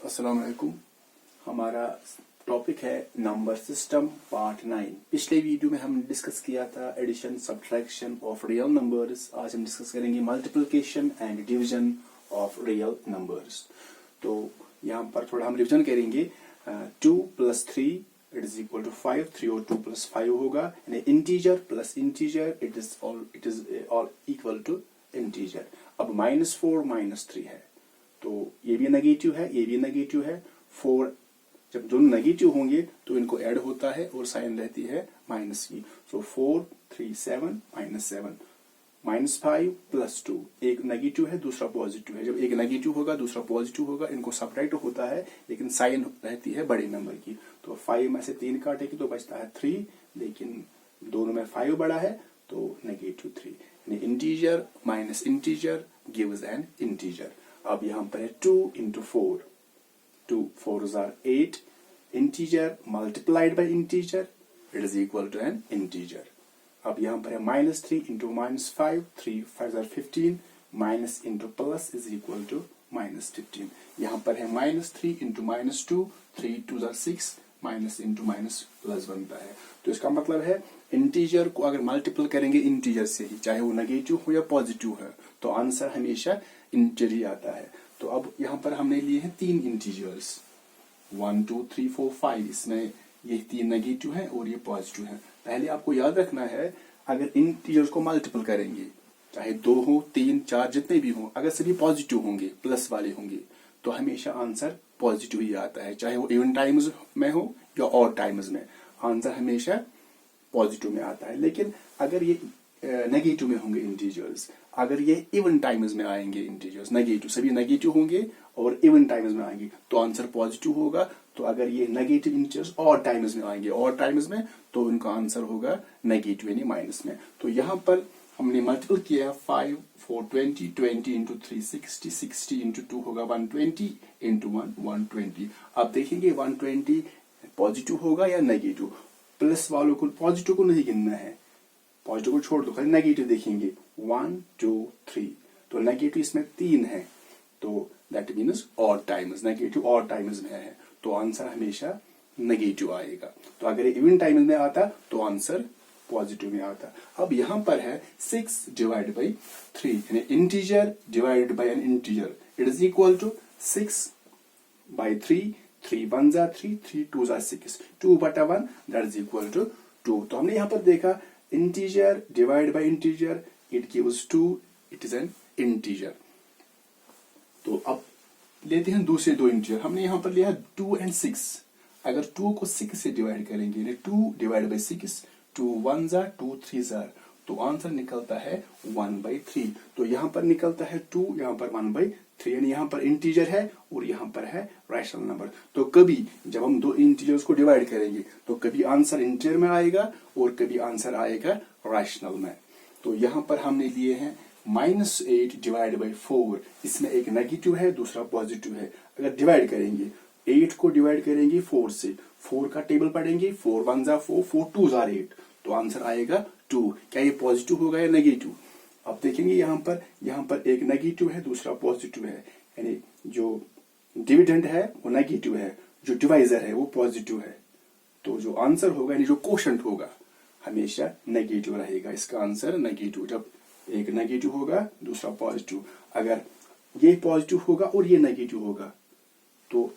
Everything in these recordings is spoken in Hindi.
अस्सलाम वालेकुम। हमारा टॉपिक है नंबर सिस्टम पार्ट 9। पिछले वीडियो में हमने डिस्कस किया था addition subtraction of real numbers. आज हम डिस्कस करेंगे multiplication and division of real numbers. तो यहाँ पर थोड़ा हम रिवीजन करेंगे। 2 + 3 इट इज इक्वल टू 5। 3 और 2 + 5 होगा। यानी integer plus integer it is all equal to integer. अब -4 -3 है तो ये भी नेगेटिव है, ये भी नेगेटिव है। 4 जब दोनों नेगेटिव होंगे तो इनको ऐड होता है और साइन रहती है माइनस की। सो 4 3 7 -7 -5 + 2 एक नेगेटिव है दूसरा पॉजिटिव है। जब एक नेगेटिव होगा दूसरा पॉजिटिव होगा, इनको सब्ट्रैक्ट होता है लेकिन साइन रहती है बड़े नंबर की। तो 5 में से 3 काटेगी तो बचता है 3, लेकिन दोनों में 5 बड़ा है तो -3। यानी integer minus integer gives an integer. अब यहाँ पर है 2 × 4, 2 4s are 8, integer multiplied by integer it is equal to an integer। अब यहाँ पर है -3 × -5, 3 5s are 15, minus into plus is equal to -15। यहाँ पर है -3 × -2, 3 2s are 6, minus into minus plus बनता है। तो इसका मतलब है इंटीजर को अगर मल्टीपल करेंगे इंटीजर से ही, चाहे वो नेगेटिव हो या पॉजिटिव है, तो आंसर हमेशा इंटीजर ही आता है। तो अब यहाँ पर हमने लिए हैं 3 इंटीजर्स 1 2 3 4 5। इसमें ये 3 नेगेटिव है और ये पॉजिटिव है। पहले आपको याद रखना है अगर इंटीजर्स को मल्टीपल करेंगे, चाहे 2 हो 3 4 जितने भी हो, अगर सभी पॉजिटिव होंगे प्लस वाले होंगे तो हमेशा आंसर पॉजिटिव ही आता है। चाहे वो इवन टाइम्स में हो या ऑड टाइम्स में, आंसर हमेशा पॉजिटिव में आता है। लेकिन अगर ये नेगेटिव में होंगे इंटीजर्स, अगर ये इवन टाइम्स में आएंगे इंटीजर्स, नेगेटिव सभी नेगेटिव होंगे और इवन टाइम्स में आएंगे तो आंसर पॉजिटिव होगा। तो अगर ये नेगेटिव इंटीजर्स ऑड टाइम्स में आएंगे, ऑड टाइम्स में, तो उनका आंसर होगा नेगेटिव यानी माइनस में। तो यहाँ पर हमने मल्टीपल किया 5 4 20, 20 × 3 60, 60 × 2 होगा 120, × 1 120। अब देखेंगे 120 पॉजिटिव होगा या नेगेटिव। प्लस वालों को पॉजिटिव को नहीं गिनना है, पॉजिटिव को छोड़ दो, खाली नेगेटिव देखेंगे 1 2 3। तो नेगेटिव इसमें 3 है तो that means odd times, negative odd times में है तो आंसर हमेशा नेगेटिव आएगा। तो अगर इवन टाइम्स में आता तो आंसर पॉजिटिव में आता। अब यहाँ पर है 6 / 3 यानी integer divided by an integer it is equal to 6/3। 3 1s are 3, 3 2s are 6, 2/1 that is equal to 2। तो हमने यहाँ पर देखा integer divide by integer it gives 2, it is an integer. तो अब लेते हैं दूसरे 2 इंटीजर। हमने यहाँ पर लिया 2 और 6। अगर 2 को 6 से डिवाइड करेंगे यानी 2 / 6, 2 1s are 2 3s are, तो आंसर निकलता है 1/3। तो यहाँ पर निकलता है 2, यहाँ पर 1/3, यानी यहाँ पर इंटीजर है और यहाँ पर है रैशनल नंबर। तो कभी जब हम 2 इंटीजर्स को डिवाइड करेंगे तो कभी आंसर इंटीजर में आएगा और कभी आंसर आएगा रैशनल में। तो यहाँ पर हमने लिए हैं -8 / 4। इसमें एक नेगेटिव है दूसरा पॉजिटिव है। अगर डिवाइड करेंगे 8 को डिवाइड करेंगे 4 से, 4 का टेबल पढ़ेंगे 4 1s are 4, 4 2s are 8, तो आंसर आएगा 2। क्या ये पॉजिटिव होगा या नेगेटिव? अब देखेंगे यहाँ पर एक नेगेटिव है दूसरा पॉजिटिव है, यानी जो डिविडेंड है वो नेगेटिव है, जो डिवाइजर है वो पॉजिटिव है। तो जो आंसर होगा यानी जो कोशेंट होगा हमेशा नेगेटिव रहेगा। इसका आंसर नेगेटिव। जब एक नेगेटिव होगा दूसरा पॉजिटिव, अगर ये पॉजिटिव होगा और ये नेगेटिव होगा तो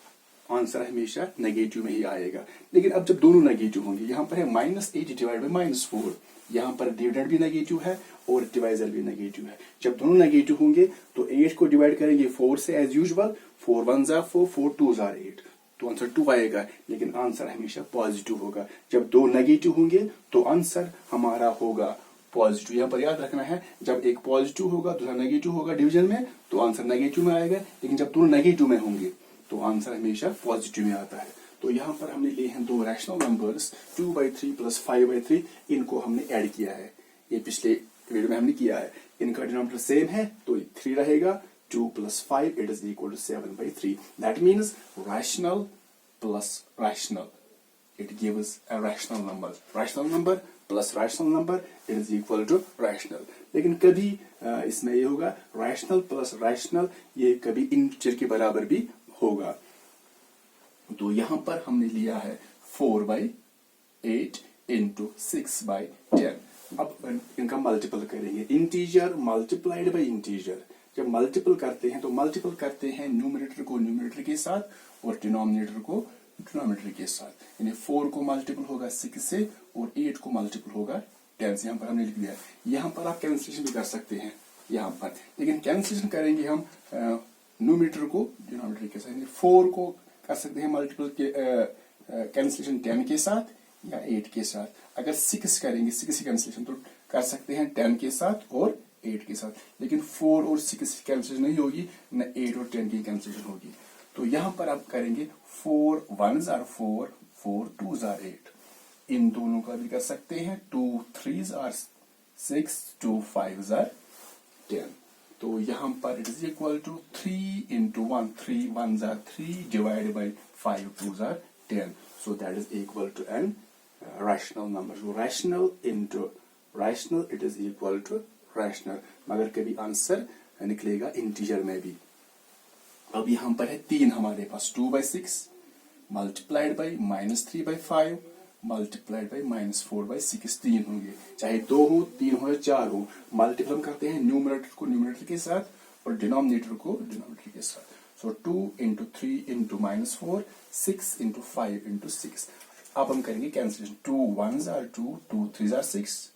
आंसर हमेशा नेगेटिव में ही आएगा। लेकिन अब जब दोनों नेगेटिव होंगे, यहाँ पर है -8 / -4, यहाँ पर डिविडेंड भी नेगेटिव है और डिवाइजर भी नेगेटिव है। जब दोनों नेगेटिव होंगे तो 8 को डिवाइड करेंगे 4 से as usual, 4 1s are 4, 4 2s are 8, तो आंसर 2 आएगा। लेकिन आंसर हमेशा पॉजिटिव होगा। जब 2 नेगेटिव होंगे तो आंसर हमारा होगा पॉजिटिव। यहाँ पर याद रखना है जब एक पॉजिटिव होगा दूसरा नेगेटिव होगा डिवीजन में तो आंसर नेगेटिव में आएगा। लेकिन जब दोनों नेगेटिव में होंगे तो आंसर हमेशा पॉजिटिव में आता है। तो यहाँ पर हमने लिए हैं 2 रैशनल नंबर्स 2/3 + 5/3। इनको हमने ऐड किया है, ये पिछले वीडियो में हमने किया है। इनका डिनोमिनेटर सेम है तो 3 रहेगा। 2 + 5 it is equal to 7/3। That means rational plus rational it gives a rational number. Rational number plus rational number it is equal to rational. लेकिन कभी इसमें ये होगा रैशनल प्लस रैशनल, ये कभी इंटीजर के बराबर भी होगा। तो यहां पर हमने लिया है 4/8 इंटू 6/10। अब इनका मल्टीपल करेंगे, इंटीजर मल्टीप्लाइड बाई इंटीजर। जब मल्टीपल करते हैं तो मल्टीपल करते हैं न्यूमरेटर को न्यूमरेटर के साथ और डिनोमिनेटर को डिनोमिनेटर के साथ। यानी 4 को मल्टीपल होगा 6 से और 8 को मल्टीपल होगा 10 से। यहाँ पर हमने लिख दिया। यहाँ पर आप कैंसिलेशन भी कर सकते हैं यहाँ पर, लेकिन कैंसिलेशन करेंगे हम न्यूमरेटर को डिनोमिनेटर के साथ। 4 को कर सकते हैं मल्टीपल के कैंसिलेशन 10 के साथ या 8 के साथ। अगर 6 करेंगे 6 की कैंसिलेशन तो कर सकते हैं 10 के साथ और 8 के साथ, लेकिन 4 और 6 की कैंसिलेशन नहीं होगी, न 8 और 10 की कैंसिलेशन होगी। तो यहां पर आप करेंगे 4 1s are 4, 4 2s are 8। इन दोनों का भी कर सकते हैं। 2 3s are 6, 2 5s are 10। तो यहां पर it is equal to 3 into 1, 3 1s are 3 divided by 5 2s are 10। So that is equal to an rational number। So rational into rational it is equal to rational। मगर कभी आंसर निकलेगा इंटीजर में भी। अब यहां पर है 3 हमारे पास, 2/6 मल्टीप्लाइड बाई -3/5 मल्टीप्लाइड बाई -4/6। 3 होंगे, चाहे 2 हो 3 हो या 4 हो। मल्टीप्लाई करते हैं न्यूमरेटर को न्यूमरेटर के साथ और डिनोमिनेटर को डिनोमिनेटर के साथ। सो 2 into 3 into -4, 6 into 5 into 6। अब हम करेंगे cancellation. 2 1s are 2, 2 3s are 6।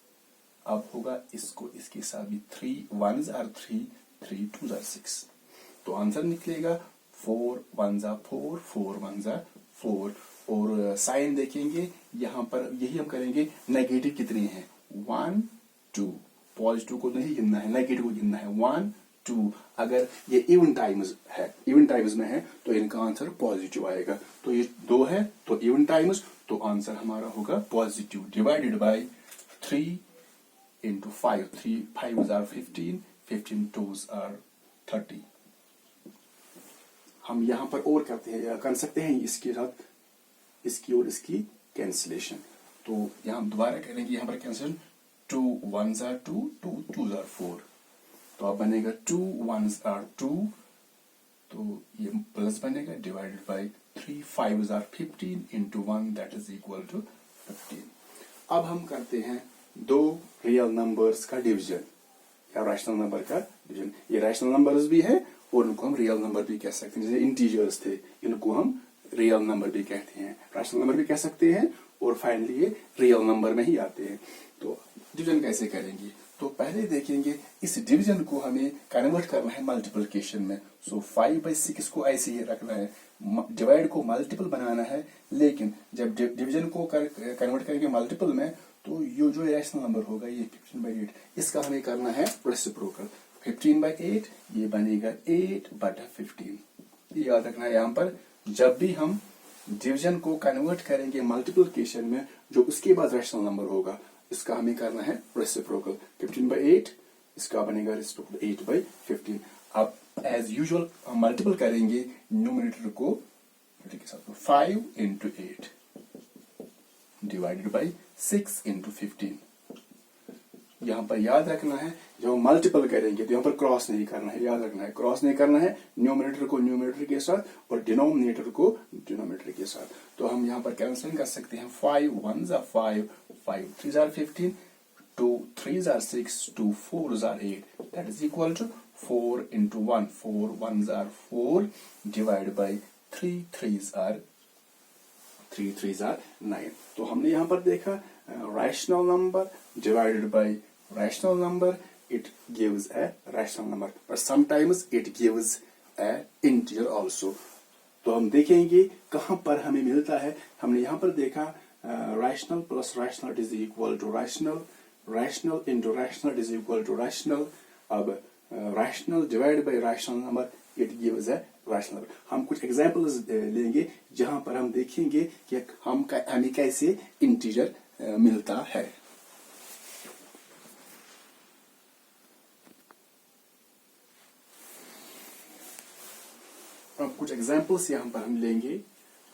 अब होगा इसको इसके साथ भी 3 1s are 3, 3 2s are 6। तो आंसर निकलेगा 4 1s are 4, 4 1s are 4। और साइन देखेंगे यहां पर, यही हम करेंगे। नेगेटिव कितने हैं? 1 2। पॉजिटिव को नहीं गिनना है, नेगेटिव को गिनना है। 1 2। अगर ये इवन टाइम्स है, इवन टाइम्स में है तो इनका आंसर पॉजिटिव आएगा। तो ये 2 है तो इवन टाइम्स, तो आंसर हमारा होगा positive. Divided by 3 into 5, 3 5s are 15, 15 2s are 30। हम यहां पर और करते हैं, कर सकते हैं इसके साथ इसकी और इसकी कैंसिलेशन। तो यहां दोबारा करेंगे यहां पर cancellation. 2 1s are 2, 2 2s are 4। तो अब बनेगा 2 1s are 2, तो ये प्लस बनेगा, divided by 3 5s are 15 into 1 that is equal to 15। अब हम करते हैं दो रियल नंबर्स का डिवीजन या रैशनल नंबर का डिवीजन। ये रैशनल नंबर्स भी है और उनको हम रियल नंबर भी कह सकते हैं। जैसे इंटीजर्स थे, इनको हम रियल नंबर भी कहते हैं, रैशनल नंबर भी कह सकते हैं, और फाइनली ये रियल नंबर में ही आते हैं। तो डिवीजन कैसे करेंगे? तो पहले देखेंगे इस डिवीजन को हमें कन्वर्ट करना है मल्टीप्लिकेशन में। सो 5/6 को ऐसे ही रखना है, डिवाइड को मल्टीपल बनाना है। लेकिन जब डिवीजन को कन्वर्ट करेंगे मल्टीपल में, तो ये जो रैशनल नंबर होगा ये 15/8, इसका हमें करना है रेसिप्रोकल। 15/8 ये बनेगा 8/15। ये याद रखना है। यहाँ पर जब भी हम डिवीजन को कन्वर्ट करेंगे मल्टीप्लिकेशन में, जो उसके बाद रैशनल नंबर होगा, इसका हमें करना है रेसिप्रोकल। 15/8 इसका बनेगा रेसिप्रोकल 8/15। अब एज यूजुअल हम मल्टीपल करेंगे न्यूमरेटर को के साथ। 5 into 8 डिवाइडेड बाई 6 into 15। यहां पर याद रखना है जब हम मल्टीपल करेंगे तो यहां पर क्रॉस नहीं करना है, याद रखना है क्रॉस नहीं करना है। न्यूमरेटर को न्यूमरेटर के साथ और डिनोमिनेटर को डिनोमिनेटर के साथ। तो हम यहां पर कैंसिल कर सकते हैं। 5 1s are 5, 5 3s are 15, 2 3s are 6, 2 4s are 8। that is equal to 4 into 1, 4 1s are 4 divided by 3 3s are 9। तो हमने यहां पर देखा rational number divided by rational number, it gives a rational number, but sometimes it gives a integer also। तो हम देखेंगे कहां पर हमें मिलता है। हमने यहां पर देखा rational plus rational is equal to rational, rational into rational is equal to rational। अब rational divided by rational number it gives a rational number। हम कुछ एग्जांपल्स लेंगे जहां पर हम देखेंगे कि हमें कैसे इंटीजर मिलता है। अब कुछ एग्जांपल्स यहां पर हम लेंगे।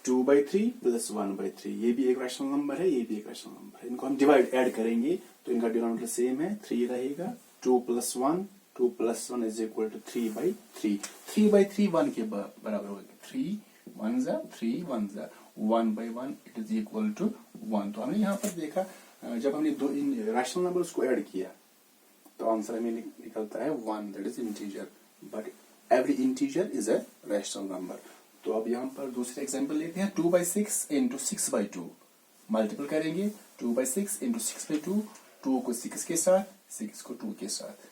2/3 + 1/3, ये भी एक रैशनल नंबर है, ये भी एक रैशनल नंबर है। इनको हम डिवाइड ऐड करेंगे तो इनका डिनोमिनेटर सेम है, 3 रहेगा। 2 + 1, 2 + 1 is equal to 3/3। 3/3 1 के बराबर होगा। 3 1 जा 3 1 जा 1 by 1 it is equal to 1। तो हमने यहाँ पर देखा जब हमने दो इन रैशनल नंबर्स को ऐड किया तो आंसर हमें निकलता है 1, that is integer, but every integer is a rational number. तो अब यहाँ पर दूसरे एग्जांपल लेते हैं। 2 by 6 into 6 by 2 मल्टीपल करेंगे। 2 by 6 into 6 by 2, 2 को 6 के साथ, 6 को 2 के साथ,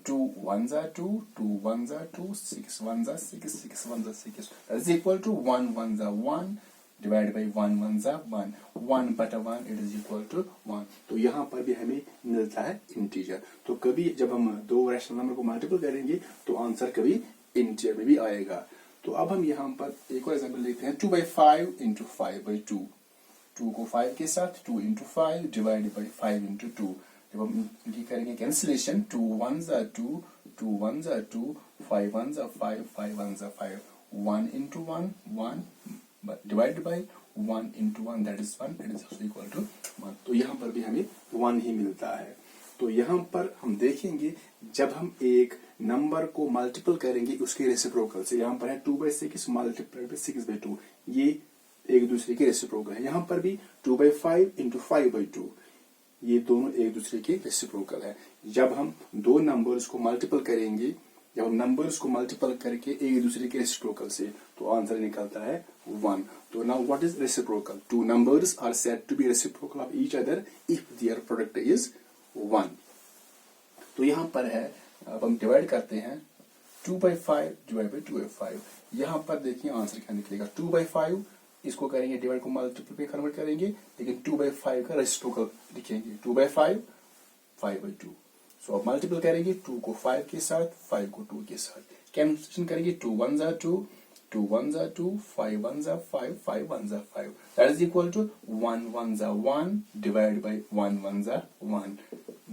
2 1 जा 2, 2 1 जा 2, 6 1 जा 6, 6 1 जा 6, that is equal to 1 1 जा 1 divided by 1 1 जा 1, 1 बटा 1 it is equal to 1। तो यहाँ पर भी हमें मिलता है इंटीजर। तो कभी जब हम दो रैशनल नंबर को मल्टीपल करेंगे तो आंसर कभी इंटीजर में भी आएगा। तो अब हम यहाँ पर एक और एग्जांपल लेते हैं। 2 by 5 into 5 by 2, 2 को 5 के साथ, 2 into 5 divided by 5 into 2। जब हम इनकी करेंगे कैंसिलेशन, 2 1 जा 2, 2 1 जा 2, 5 1 जा 5, 5 1 जा 5, 1 into 1 1 divided by 1 into 1 that is 1, it is also equal to 1। तो यहाँ पर भी हमें 1 ही मिलता है। तो यहाँ पर हम देखेंगे जब हम एक नंबर को मल्टीपल करेंगे उसके रेसिप्रोकल से, यहाँ पर है 2 by 6 मल्टीप्लाइड बाय 6 by 2, ये एक दूसरे के रेसिप्रोकल है। यहाँ पर भी 2 by 5 into 5 by 2, ये दोनों एक दूसरे के रेसिप्रोकल है। जब हम दो नंबर्स को मल्टीपल करेंगे, जब हम नंबर्स को मल्टीपल करके एक दूसरे के रेसिप्रोकल से, तो आंसर निकलता है 1। तो now what is reciprocal? Two numbers are said to be reciprocal of each other if their product is 1। तो यहाँ पर है, अब हम डिवाइड करते हैं 2 by 5 डिवाइड बाई 2 by 5। यहाँ पर देखिए आंसर क्या निकलेगा। 2 by 5 इसको करेंगे डिवाइड को मल्टीपल पे कन्वर्ट करेंगे, लेकिन 2 by 5 का रेसिप्रोकल लिखेंगे। 2 by 5 5 by 2। सो अब मल्टीपल करेंगे 2 को 5 के साथ, 5 को 2 के साथ, कैंसिलेशन करेंगे 2 1 जा 2, 2 1 जा 2, 5 1 जा 5, 5 1 जा 5, दैट इज इक्वल टू 1 1 जा 1 डिवाइड बाई 1 1 जा 1,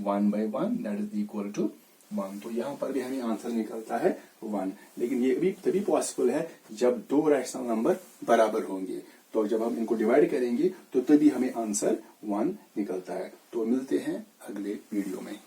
1 by 1 that is equal to 1। तो यहाँ पर भी हमें आंसर निकलता है 1। लेकिन ये भी तभी पॉसिबल है जब दो रैशनल नंबर बराबर होंगे। तो जब हम इनको डिवाइड करेंगे तो तभी हमें आंसर 1 निकलता है। तो मिलते हैं अगले वीडियो में।